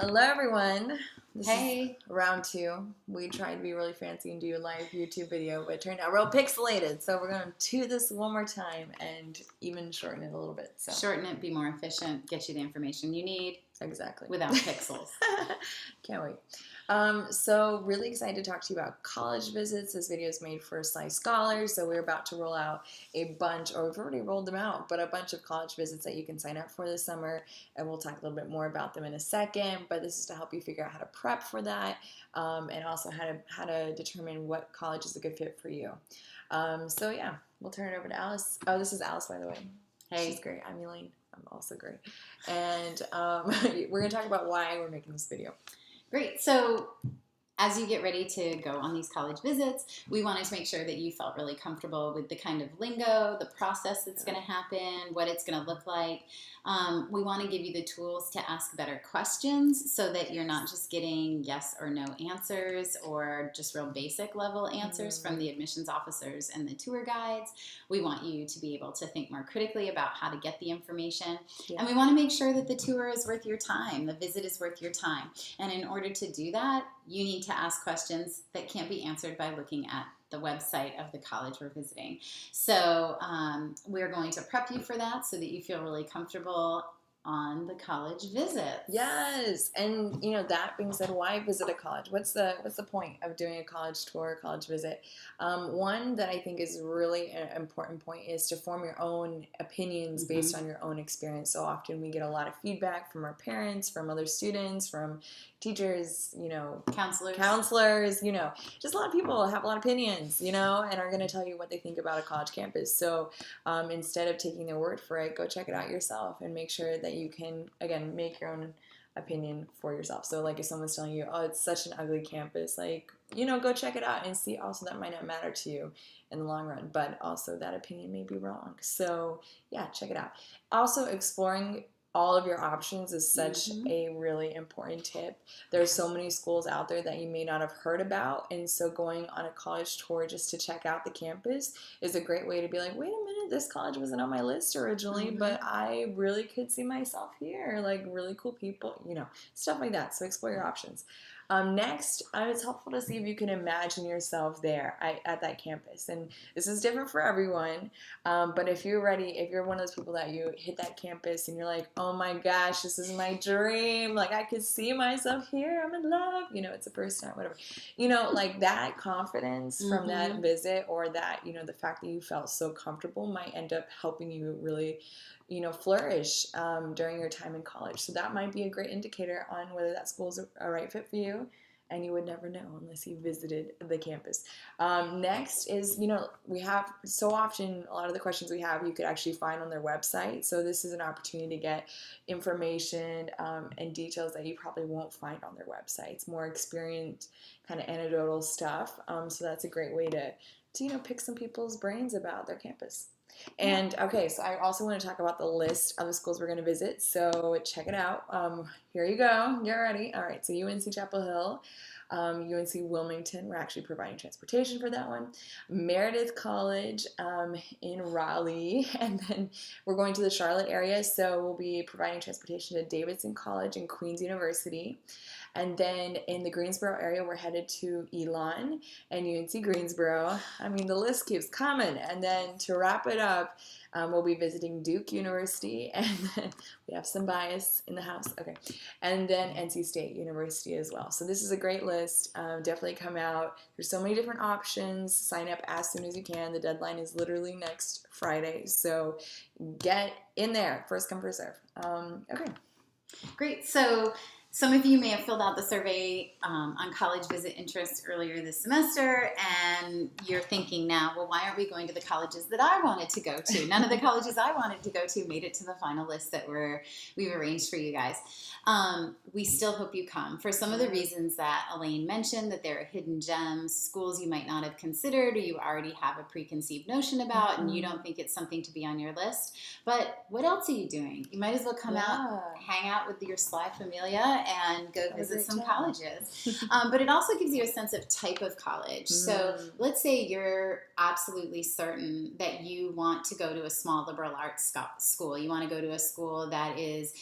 Hello, everyone. This Hey. is round two. We tried to be really fancy and do a live YouTube video, but it turned out real pixelated. So we're going to do this one more time and even shorten it a little bit. So Shorten it, be more efficient, get you the information you need exactly without pixels. Can't wait. So really excited to talk to you about college visits. This video is made for Slice Scholars. So we're about to roll out a bunch, or we've already rolled them out, but a bunch of college visits that you can sign up for this summer. And we'll talk a little bit more about them in a second. But this is to help you figure out how to prep for that, and also how to determine what college is a good fit for you. So yeah, we'll turn it over to Alice. Oh, this is Alice, by the way. Hey. She's great. I'm Elaine. I'm also great. And we're going to talk about why we're making this video. Great. So as you get ready to go on these college visits, we wanted to make sure that you felt really comfortable with the kind of lingo, the process that's going to happen, what it's going to look like. We want to give you the tools to ask better questions so that you're not just getting yes or no answers or just real basic level answers from the admissions officers and the tour guides. We want you to be able to think more critically about how to get the information. Yeah. And we want to make sure that the tour is worth your time, the visit is worth your time. And in order to do that, you need to ask questions that can't be answered by looking at the website of the college we're visiting. So we're going to prep you for that so that you feel really comfortable on the college visit. Yes, and that being said, why visit a college? What's the point of doing a college tour, college visit? One that I think is really an important point is to form your own opinions based on your own experience. So often we get a lot of feedback from our parents, from other students, from teachers, counselors, just a lot of people have a lot of opinions, and are going to tell you what they think about a college campus. So instead of taking their word for it, go check it out yourself and make sure that you can, again, make your own opinion for yourself. So like if someone's telling you, oh, it's such an ugly campus, go check it out and see. Also, that might not matter to you in the long run, but also that opinion may be wrong. So yeah, check it out. Also, exploring all of your options is such a really important tip. There's so many schools out there that you may not have heard about, and so going on a college tour just to check out the campus is a great way to be like, wait a minute, this college wasn't on my list originally, but I really could see myself here, like really cool people, stuff like that. So explore your options. Next, it's helpful to see if you can imagine yourself there at that campus. And this is different for everyone, but if you're ready, if you're one of those people that you hit that campus and you're like, oh my gosh, this is my dream, like I could see myself here, I'm in love, it's the first time, whatever. Like that confidence from that visit, or that, the fact that you felt so comfortable might end up helping you really flourish during your time in college. So that might be a great indicator on whether that school is a right fit for you, and you would never know unless you visited the campus. Next is, we have so often, a lot of the questions we have, you could actually find on their website. So this is an opportunity to get information and details that you probably won't find on their website. It's more experienced, kind of anecdotal stuff. So that's a great way to pick some people's brains about their campus. And okay, so I also want to talk about the list of the schools we're going to visit. So check it out. Here you go. Get ready. All right. So UNC Chapel Hill, UNC Wilmington. We're actually providing transportation for that one. Meredith College in Raleigh, and then we're going to the Charlotte area. So we'll be providing transportation to Davidson College and Queen's University. And then in the Greensboro area, we're headed to Elon and UNC Greensboro. I mean, the list keeps coming. And then to wrap it up, we'll be visiting Duke University, and then we have some bias in the house. Okay. And then NC State University as well. So this is a great list. Definitely come out. There's so many different options. Sign up as soon as you can. The deadline is literally next Friday. So get in there. First come, first serve. Okay. Great. So some of you may have filled out the survey on college visit interest earlier this semester, and you're thinking now, well, why aren't we going to the colleges that I wanted to go to? None of the colleges I wanted to go to made it to the final list that we've arranged for you guys. We still hope you come for some of the reasons that Elaine mentioned, that there are hidden gems, schools you might not have considered or you already have a preconceived notion about, and you don't think it's something to be on your list. But what else are you doing? You might as well come out, hang out with your Sly Familia, and go Have a visit great some time. colleges. But it also gives you a sense of type of college. So let's say you're absolutely certain that you want to go to a small liberal arts school. You want to go to a school that is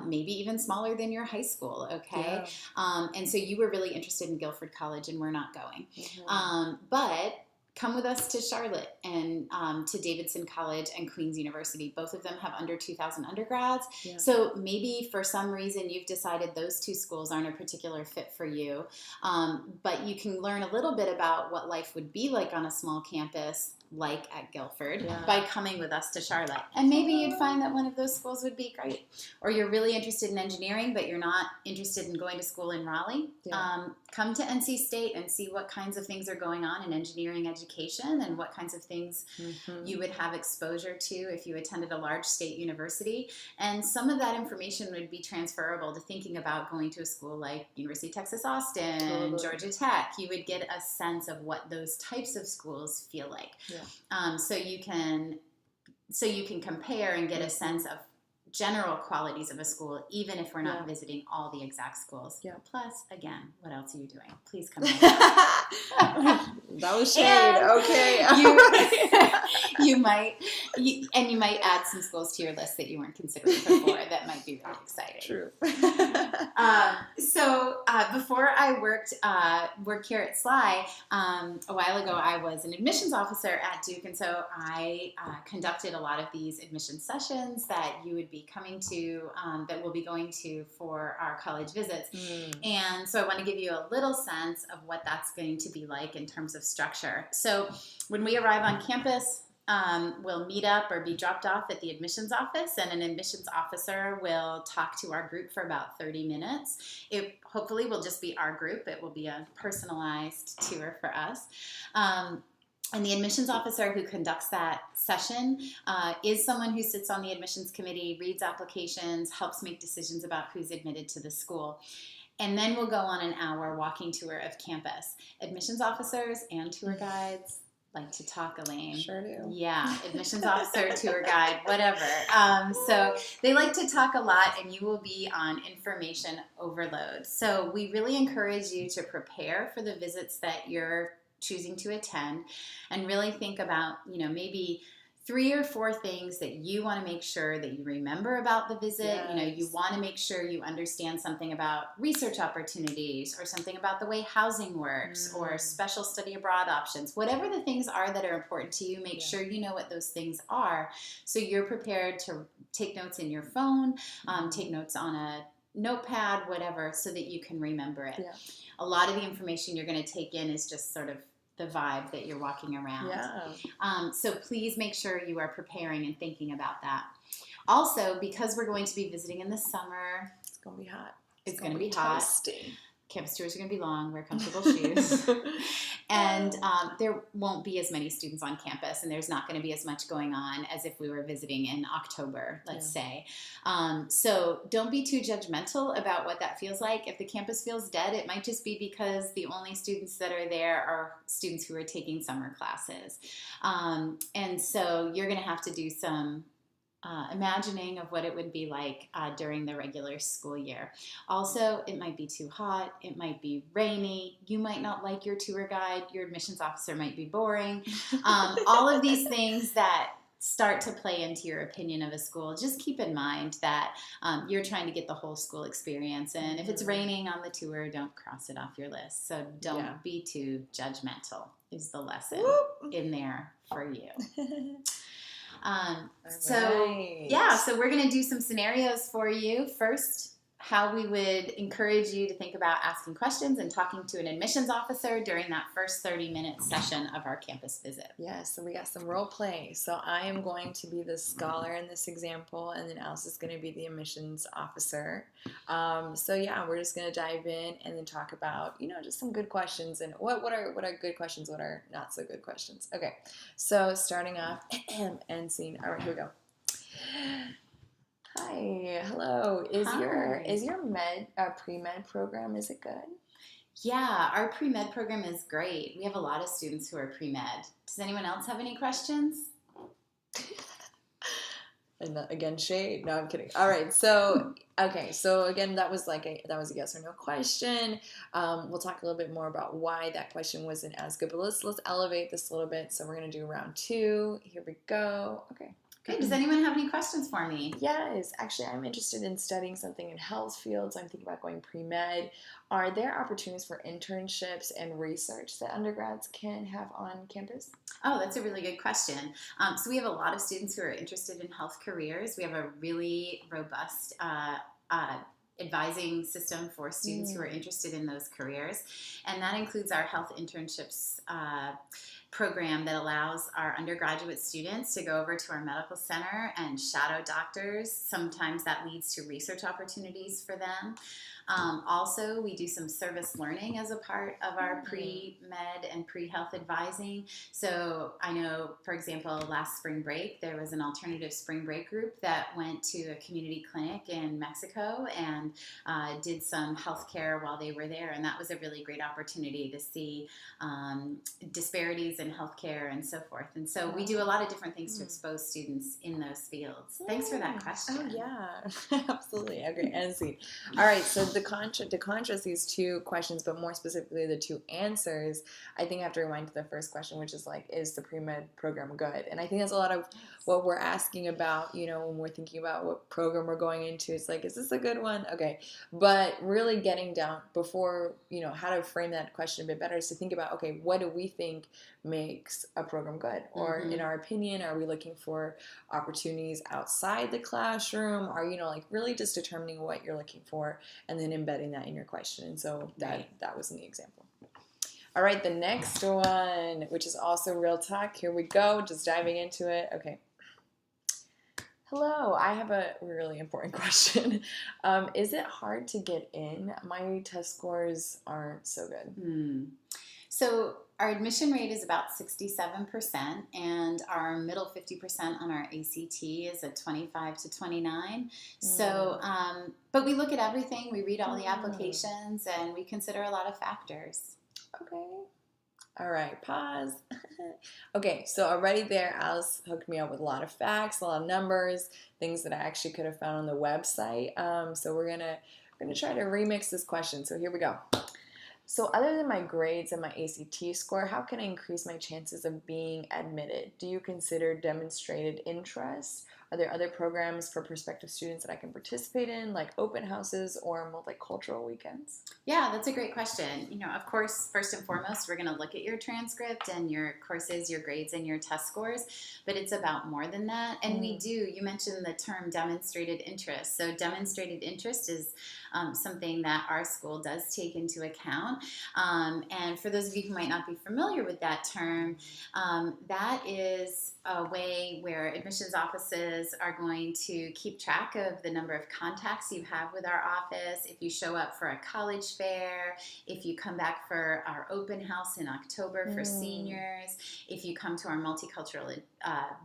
maybe even smaller than your high school, okay? Yeah. And so you were really interested in Guilford College, and we're not going. Mhm. But come with us to Charlotte and to Davidson College and Queen's University. Both of them have under 2,000 undergrads. Yeah. So maybe for some reason you've decided those two schools aren't a particular fit for you. But you can learn a little bit about what life would be like on a small campus like at Guilford by coming with us to Charlotte. And maybe you'd find that one of those schools would be great. Or you're really interested in engineering, but you're not interested in going to school in Raleigh. Come to NC State and see what kinds of things are going on in engineering education and what kinds of things you would have exposure to if you attended a large state university. And some of that information would be transferable to thinking about going to a school like University of Texas Austin, Georgia Tech. You would get a sense of what those types of schools feel like. So you can compare and get a sense of general qualities of a school, even if we're not visiting all the exact schools. Plus, again, what else are you doing? Please come over. That was shade. Okay. You might add some schools to your list that you weren't considering before. That might be really exciting. True. So before I worked here at SLY, a while ago, I was an admissions officer at Duke, and so I conducted a lot of these admission sessions that you would be coming to, that we'll be going to for our college visits. And so I want to give you a little sense of what that's going to be like in terms of structure. So when we arrive on campus, we'll meet up or be dropped off at the admissions office, and an admissions officer will talk to our group for about 30 minutes. It hopefully will just be our group. It will be a personalized tour for us. And the admissions officer who conducts that session is someone who sits on the admissions committee, reads applications, helps make decisions about who's admitted to the school. And then we'll go on an hour walking tour of campus. Admissions officers and tour guides like to talk, Elaine. Sure do. Yeah, admissions officer, tour guide, whatever. So they like to talk a lot, and you will be on information overload. So we really encourage you to prepare for the visits that you're choosing to attend, and really think about, maybe 3 or 4 things that you want to make sure that you remember about the visit. You want to make sure you understand something about research opportunities, or something about the way housing works, or special study abroad options. Whatever the things are that are important to you, make sure you know what those things are, so you're prepared to take notes in your phone, take notes on a notepad, whatever, so that you can remember it. A lot of the information you're going to take in is just sort of the vibe that you're walking around. So please make sure you are preparing and thinking about that. Also, because we're going to be visiting in the summer, it's going to be hot. It's going to be hot. Toasty. Campus tours are going to be long. Wear comfortable shoes. And there won't be as many students on campus, and there's not going to be as much going on as if we were visiting in October, let's say. So don't be too judgmental about what that feels like. If the campus feels dead, it might just be because the only students that are there are students who are taking summer classes. And so you're going to have to do some imagining of what it would be like during the regular school year. Also, it might be too hot. It might be rainy. You might not like your tour guide. Your admissions officer might be boring. All of these things that start to play into your opinion of a school. Just keep in mind that you're trying to get the whole school experience. And if it's raining on the tour, don't cross it off your list. So don't be too judgmental is the lesson in there for you. So we're going to do some scenarios for you. First, how we would encourage you to think about asking questions and talking to an admissions officer during that first 30-minute session of our campus visit. Yes, so we got some role play. So I am going to be the scholar in this example, and then Alice is going to be the admissions officer. We're just going to dive in and then talk about, just some good questions and what are good questions, what are not so good questions. Okay, so starting off, end scene. All right, here we go. Hi, hello. Is your pre-med program, is it good? Yeah, our pre-med program is great. We have a lot of students who are pre-med. Does anyone else have any questions? And again, shade. No, I'm kidding. All right. So, okay. So again, that was a yes or no question. We'll talk a little bit more about why that question wasn't as good. But let's elevate this a little bit. So we're gonna do round 2. Here we go. Okay. Okay, does anyone have any questions for me? Yes, actually, I'm interested in studying something in health fields. I'm thinking about going pre-med. Are there opportunities for internships and research that undergrads can have on campus? Oh, that's a really good question. So we have a lot of students who are interested in health careers. We have a really robust advising system for students who are interested in those careers, and that includes our health internships program that allows our undergraduate students to go over to our medical center and shadow doctors. Sometimes that leads to research opportunities for them. Also, we do some service learning as a part of our pre-med and pre-health advising. So I know, for example, last spring break, there was an alternative spring break group that went to a community clinic in Mexico and did some healthcare while they were there. And that was a really great opportunity to see disparities in healthcare and so forth. And so we do a lot of different things to expose students in those fields. Thanks for that question. Oh, yeah. Absolutely. Okay, and see. All right, so to contrast these two questions, but more specifically the two answers, I think I have to rewind to the first question, which is like, is the pre-med program good? And I think that's a lot of what we're asking about, when we're thinking about what program we're going into. It's like, is this a good one? Okay. But really getting down before, how to frame that question a bit better is to think about, okay, what do we think makes a program good? Or in our opinion, are we looking for opportunities outside the classroom? Are really just determining what you're looking for and then embedding that in your question. And so that was in the example. All right, the next one, which is also real talk. Here we go, just diving into it. Okay. Hello, I have a really important question. Is it hard to get in? My test scores aren't so good. So our admission rate is about 67%, and our middle 50% on our ACT is at 25 to 29. So, but we look at everything. We read all the applications, and we consider a lot of factors. Okay. All right, pause. Okay, so already there, Alice hooked me up with a lot of facts, a lot of numbers, things that I actually could have found on the website. So we're gonna try to remix this question. So here we go. So other than my grades and my ACT score, how can I increase my chances of being admitted? Do you consider demonstrated interest? Are there other programs for prospective students that I can participate in, like open houses or multicultural weekends? Yeah, that's a great question. Of course, first and foremost, we're going to look at your transcript and your courses, your grades, and your test scores, but it's about more than that. And you mentioned the term demonstrated interest. So demonstrated interest is something that our school does take into account. And for those of you who might not be familiar with that term, that is a way where admissions offices are going to keep track of the number of contacts you have with our office. If you show up for a college fair, if you come back for our open house in October for seniors, if you come to our multicultural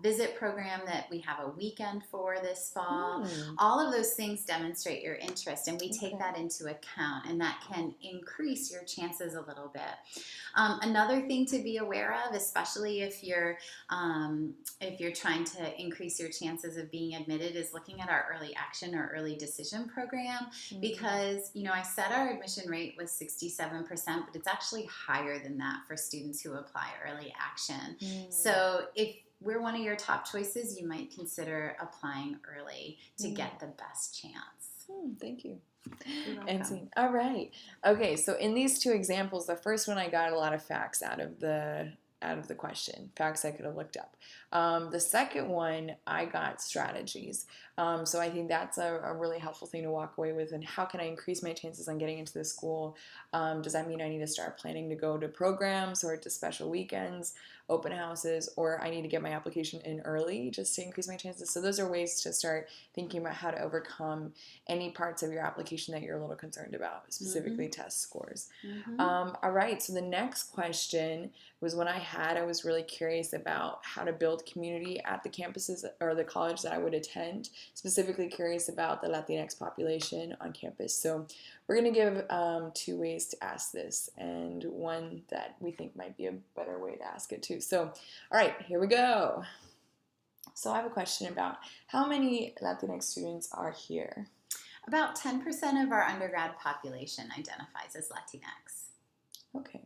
visit program that we have a weekend for this fall, all of those things demonstrate your interest, and we take that into account, and that can increase your chances a little bit. Another thing to be aware of, especially if you're trying to increase your chances of being admitted, is looking at our early action or early decision program, because I said our admission rate was 67%, but it's actually higher than that for students who apply early action. So if we're one of your top choices, you might consider applying early to get the best chance. Thank you. All right. Okay, so in these two examples, the first one I got a lot of facts out of the question, facts I could have looked up. The second one, I got strategies. So I think that's a really helpful thing to walk away with. And how can I increase my chances on getting into the school? Does that mean I need to start planning to go to programs or to special weekends, open houses, or I need to get my application in early just to increase my chances? So those are ways to start thinking about how to overcome any parts of your application that you're a little concerned about, specifically test scores. All right, so the next question was one I was really curious about how to build community at the campuses or the college that I would attend, specifically curious about the Latinx population on campus. So we're going to give 2 ways to ask this, and one that we think might be a better way to ask it too. So, all right, here we go. So I have a question about how many Latinx students are here? About 10% of our undergrad population identifies as Latinx. Okay.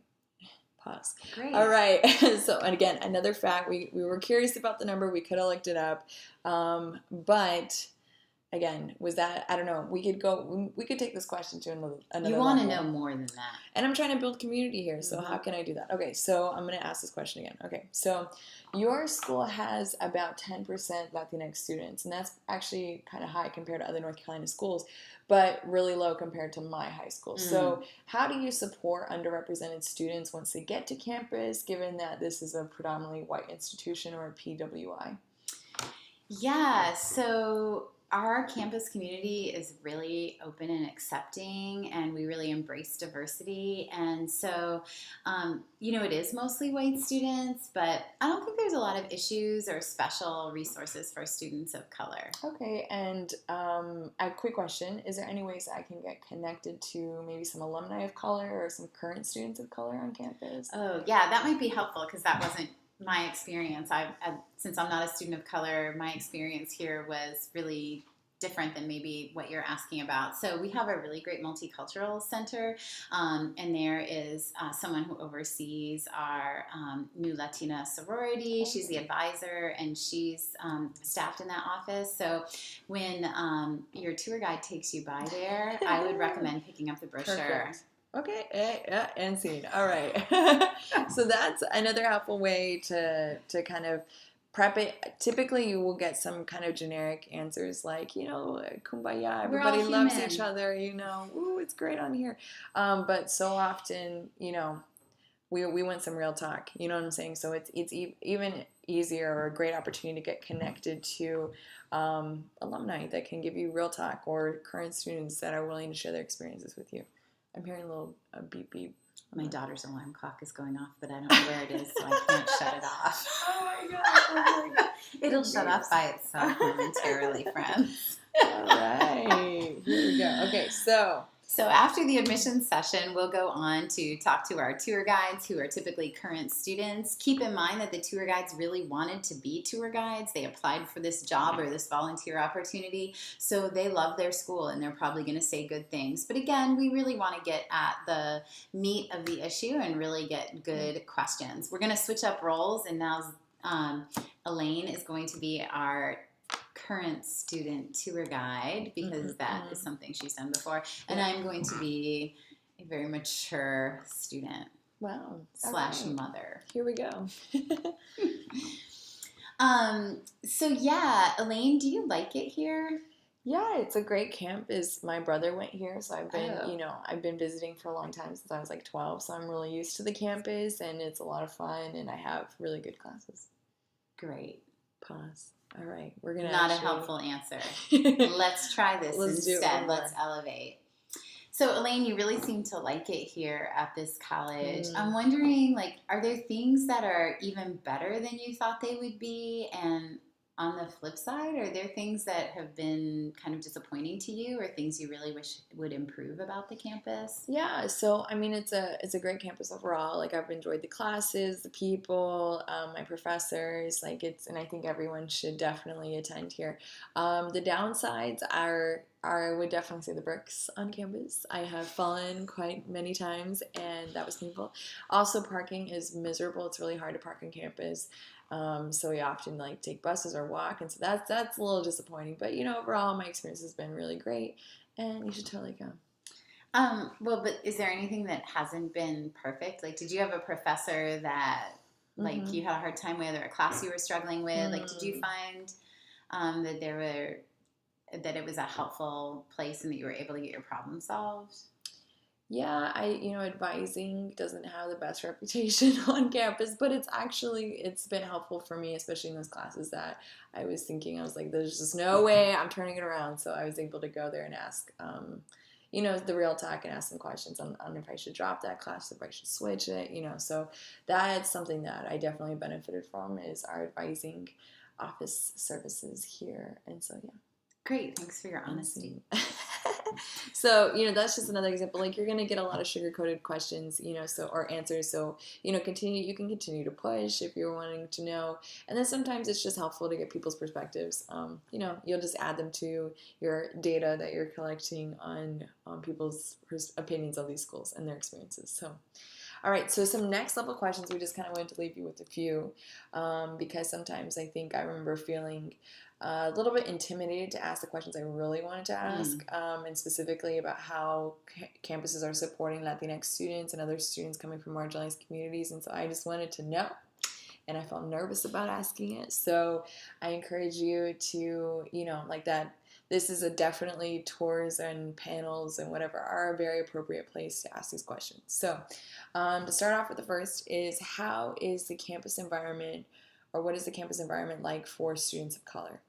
Pause. Great. All right. So, and again, another fact, we were curious about the number. We could have looked it up. But again, was that, I don't know, we could take this question to another You want to level. know more than that. And I'm trying to build community here, so how can I do that? Okay, so I'm going to ask this question again. Okay, so your school has about 10% Latinx students, and that's actually kind of high compared to other North Carolina schools, but really low compared to my high school. So how do you support underrepresented students once they get to campus, given that this is a predominantly white institution or a PWI? Yeah, so our campus community is really open and accepting, and we really embrace diversity. And so, it is mostly white students, but I don't think there's a lot of issues or special resources for students of color. Okay, and a quick question. Is there any ways I can get connected to maybe some alumni of color or some current students of color on campus? Oh, yeah, that might be helpful because that wasn't my experience. Since I'm not a student of color, my experience here was really different than maybe what you're asking about. So we have a really great multicultural center, and there is someone who oversees our new Latina sorority. She's the advisor, and she's staffed in that office. So when your tour guide takes you by there, I would recommend picking up the brochure. Perfect. Okay, and scene. All right. So that's another helpful way to kind of prep it. Typically, you will get some kind of generic answers like, kumbaya, everybody loves each other, ooh, it's great on here. But so often, we want some real talk, you know what I'm saying? So it's even easier or a great opportunity to get connected to alumni that can give you real talk or current students that are willing to share their experiences with you. I'm hearing a little beep beep. My daughter's alarm clock is going off, but I don't know where it is, so I can't shut it off. Oh my God. It'll shut off by itself momentarily, friends. All right. Here we go. Okay, so after the admissions session, we'll go on to talk to our tour guides who are typically current students. Keep in mind that the tour guides really wanted to be tour guides. They applied for this job or this volunteer opportunity, so they love their school and they're probably going to say good things. But again, we really want to get at the meat of the issue and really get good questions. We're going to switch up roles, and now Elaine is going to be our current student tour guide because that is something she's done before, and I'm going to be a very mature student. Wow. / mother. Here we go. So yeah, Elaine, do you like it here? Yeah, it's a great campus. My brother went here, so I've been, I've been visiting for a long time since I was like 12, so I'm really used to the campus, and it's a lot of fun, and I have really good classes. Great. Pause. All right, we're gonna not a helpful answer. Let's try this instead. Let's elevate. So Elaine, you really seem to like it here at this college. I'm wondering, are there things that are even better than you thought they would be? And on the flip side, are there things that have been kind of disappointing to you or things you really wish would improve about the campus? Yeah, so I mean, it's a great campus overall. I've enjoyed the classes, the people, my professors, and I think everyone should definitely attend here. The downsides are I would definitely say the bricks on campus. I have fallen quite many times, and that was painful. Also, parking is miserable. It's really hard to park on campus. So we often take buses or walk, and so that's a little disappointing. But overall, my experience has been really great, and you should totally go. Well, but is there anything that hasn't been perfect? Did you have a professor that you had a hard time with, or a class you were struggling with? Did you find that it was a helpful place and that you were able to get your problem solved? Yeah, advising doesn't have the best reputation on campus, but it's been helpful for me, especially in those classes that I was thinking, there's just no way I'm turning it around. So I was able to go there and ask, the real talk and ask some questions on if I should drop that class, if I should switch it, so that's something that I definitely benefited from is our advising office services here. And so, yeah. Great. Thanks for your honesty. So, that's just another example. Like, you're going to get a lot of sugar-coated questions, or answers. So, you can continue to push if you're wanting to know. And then sometimes it's just helpful to get people's perspectives. You'll just add them to your data that you're collecting on people's opinions of these schools and their experiences. So, all right, so some next level questions. We just kind of wanted to leave you with a few because sometimes I remember feeling a little bit intimidated to ask the questions I really wanted to ask, and specifically about how campuses are supporting Latinx students and other students coming from marginalized communities. And so I just wanted to know, and I felt nervous about asking it. So I encourage you to, like that. This is definitely tours and panels and whatever are a very appropriate place to ask these questions. So to start off with, the first is, how is the campus environment, or what is the campus environment like for students of color?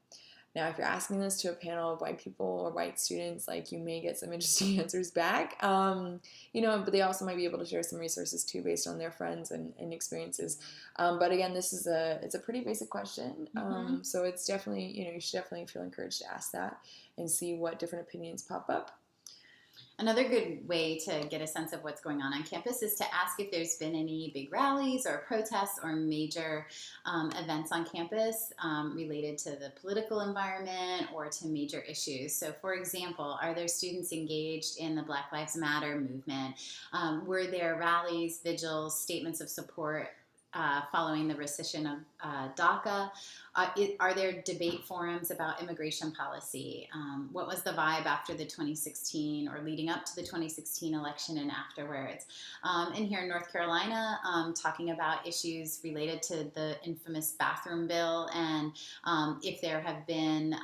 Now, if you're asking this to a panel of white people or white students, you may get some interesting answers back, but they also might be able to share some resources too based on their friends and experiences. But again, it's a pretty basic question. So it's definitely, you should definitely feel encouraged to ask that and see what different opinions pop up. Another good way to get a sense of what's going on campus is to ask if there's been any big rallies or protests or major events on campus related to the political environment or to major issues. So, for example, are there students engaged in the Black Lives Matter movement? Were there rallies, vigils, statements of support following the rescission of DACA? Are there debate forums about immigration policy? What was the vibe after the 2016 or leading up to the 2016 election and afterwards? And here in North Carolina, talking about issues related to the infamous bathroom bill, and if there have been,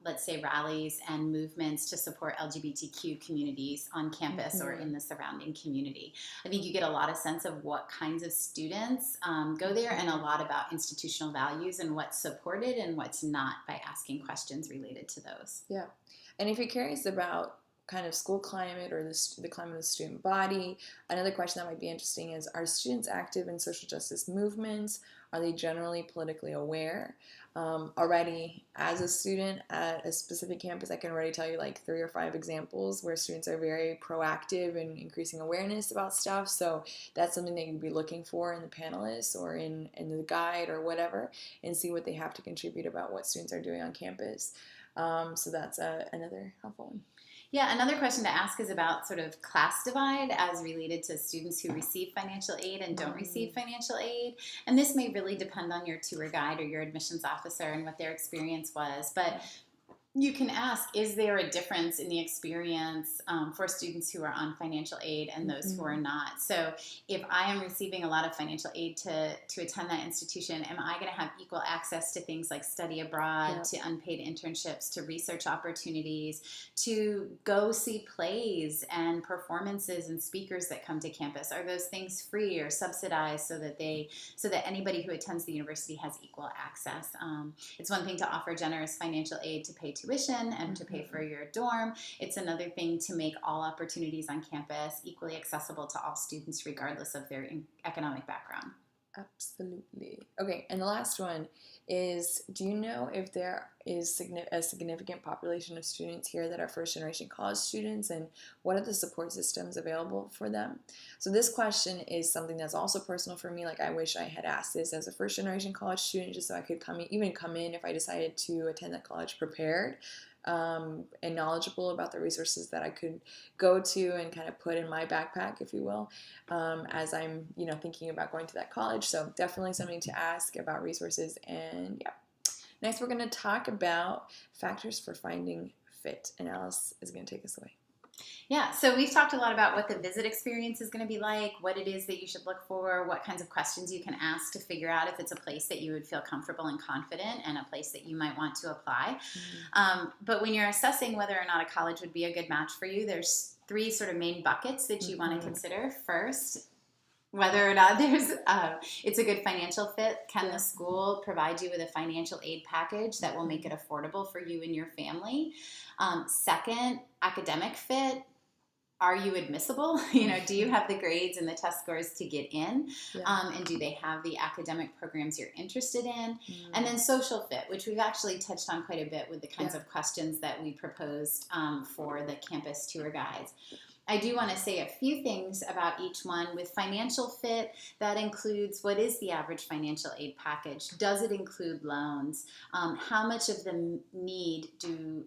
let's say, rallies and movements to support LGBTQ communities on campus or in the surrounding community. I think you get a lot of sense of what kinds of students go there, and a lot about institutional values and what's supported and what's not, by asking questions related to those. Yeah. And if you're curious about kind of school climate or the climate of the student body, another question that might be interesting is, are students active in social justice movements? Are they generally politically aware? Already, as a student at a specific campus, I can already tell you 3 or 5 examples where students are very proactive in increasing awareness about stuff. So that's something that you'd be looking for in the panelists or in the guide or whatever, and see what they have to contribute about what students are doing on campus. So that's another helpful one. Yeah, another question to ask is about sort of class divide as related to students who receive financial aid and don't receive financial aid. And this may really depend on your tour guide or your admissions officer and what their experience was. But you can ask, is there a difference in the experience for students who are on financial aid and those who are not? So if I am receiving a lot of financial aid to attend that institution, am I going to have equal access to things like study abroad, to unpaid internships, to research opportunities, to go see plays and performances and speakers that come to campus? Are those things free or subsidized so that anybody who attends the university has equal access? It's one thing to offer generous financial aid to pay tuition and to pay for your dorm. It's another thing to make all opportunities on campus equally accessible to all students, regardless of their economic background. Absolutely. Okay, and the last one is, do you know if there is a significant population of students here that are first-generation college students, and what are the support systems available for them? So this question is something that's also personal for me. I wish I had asked this as a first-generation college student, just so I could come in if I decided to attend that college prepared. And knowledgeable about the resources that I could go to and kind of put in my backpack, if you will, as I'm, thinking about going to that college. So definitely something to ask about resources. And yeah. Next, we're going to talk about factors for finding fit. And Alice is going to take us away. Yeah, so we've talked a lot about what the visit experience is going to be like, what it is that you should look for, what kinds of questions you can ask to figure out if it's a place that you would feel comfortable and confident and a place that you might want to apply. But when you're assessing whether or not a college would be a good match for you, there's 3 sort of main buckets that you want to consider. First, whether or not it's a good financial fit. Can the school provide you with a financial aid package that will make it affordable for you and your family? Second, academic fit. are you admissible? Do you have the grades and the test scores to get in? Yeah. And do they have the academic programs you're interested in? Mm. And then social fit, which we've actually touched on quite a bit with the kinds Yeah. of questions that we proposed for the campus tour guides. I do want to say a few things about each one. With financial fit, that includes what is the average financial aid package? Does it include loans? How much of the need do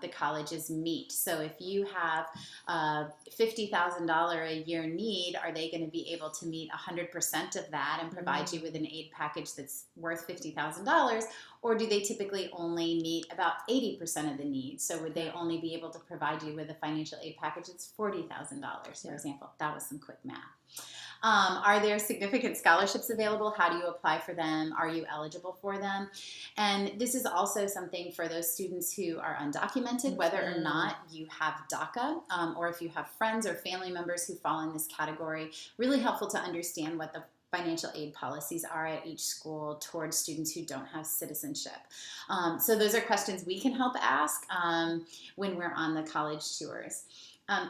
the colleges meet? So if you have a $50,000 a year need, are they going to be able to meet 100% of that and provide you with an aid package that's worth $50,000? Or do they typically only meet about 80% of the needs? So would they only be able to provide you with a financial aid package that's $40,000, for example? That was some quick math. Are there significant scholarships available? How do you apply for them? Are you eligible for them? And this is also something for those students who are undocumented, whether or not you have DACA, or if you have friends or family members who fall in this category. Really helpful to understand what the financial aid policies are at each school towards students who don't have citizenship. So those are questions we can help ask when we're on the college tours.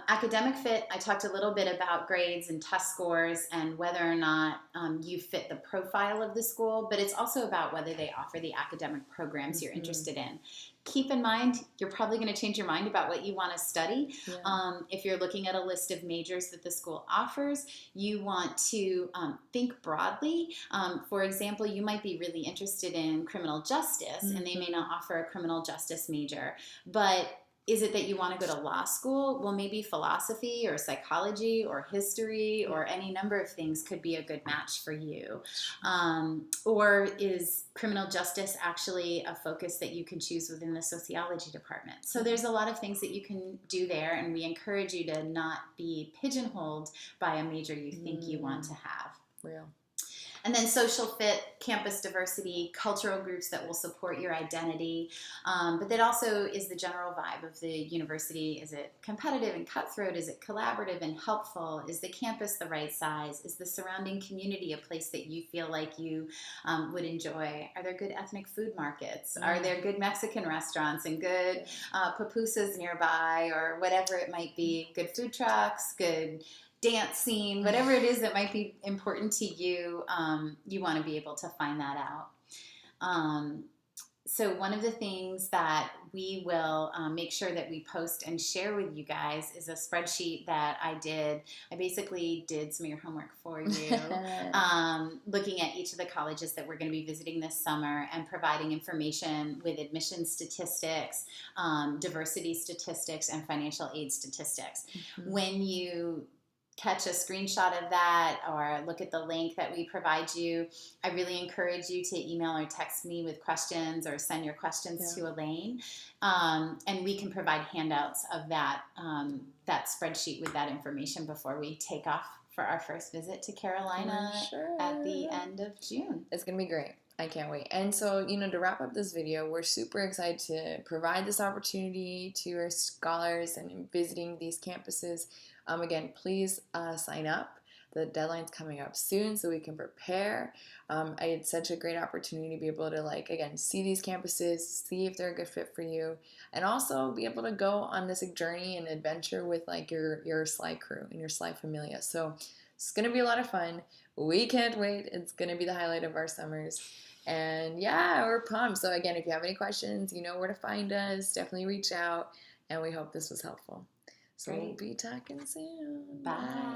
Academic fit, I talked a little bit about grades and test scores and whether or not you fit the profile of the school, but it's also about whether they offer the academic programs you're interested in. Keep in mind, you're probably going to change your mind about what you want to study. Yeah. If you're looking at a list of majors that the school offers, you want to think broadly. For example, you might be really interested in criminal justice, and they may not offer a criminal justice major, but is it that you want to go to law school? Well, maybe philosophy or psychology or history or any number of things could be a good match for you. Or is criminal justice actually a focus that you can choose within the sociology department? So there's a lot of things that you can do there, and we encourage you to not be pigeonholed by a major you think you want to have. Real. And then social fit, campus diversity, cultural groups that will support your identity. But that also is the general vibe of the university. Is it competitive and cutthroat? Is it collaborative and helpful? Is the campus the right size? Is the surrounding community a place that you feel like you would enjoy? Are there good ethnic food markets? Are there good Mexican restaurants and good pupusas nearby, or whatever it might be? Good food trucks, good dance scene, whatever it is that might be important to you, you want to be able to find that out. So one of the things that we will make sure that we post and share with you guys is a spreadsheet that I did. I basically did some of your homework for you, looking at each of the colleges that we're going to be visiting this summer and providing information with admission statistics, diversity statistics, and financial aid statistics. When you catch a screenshot of that or look at the link that we provide you, I really encourage you to email or text me with questions or send your questions to Elaine, and we can provide handouts of that that spreadsheet with that information before we take off for our first visit to Carolina at the end of June. It's gonna be great. I can't wait. And so, to wrap up this video, we're super excited to provide this opportunity to our scholars and visiting these campuses. Again, please sign up. The deadline's coming up soon so we can prepare. I had such a great opportunity to be able to, again, see these campuses, see if they're a good fit for you, and also be able to go on this journey and adventure with, your SLI crew and your SLI familia. So it's going to be a lot of fun. We can't wait. It's going to be the highlight of our summers. And yeah, we're pumped. So again, if you have any questions, you know where to find us. Definitely reach out. And we hope this was helpful. So we'll be talking soon. Bye.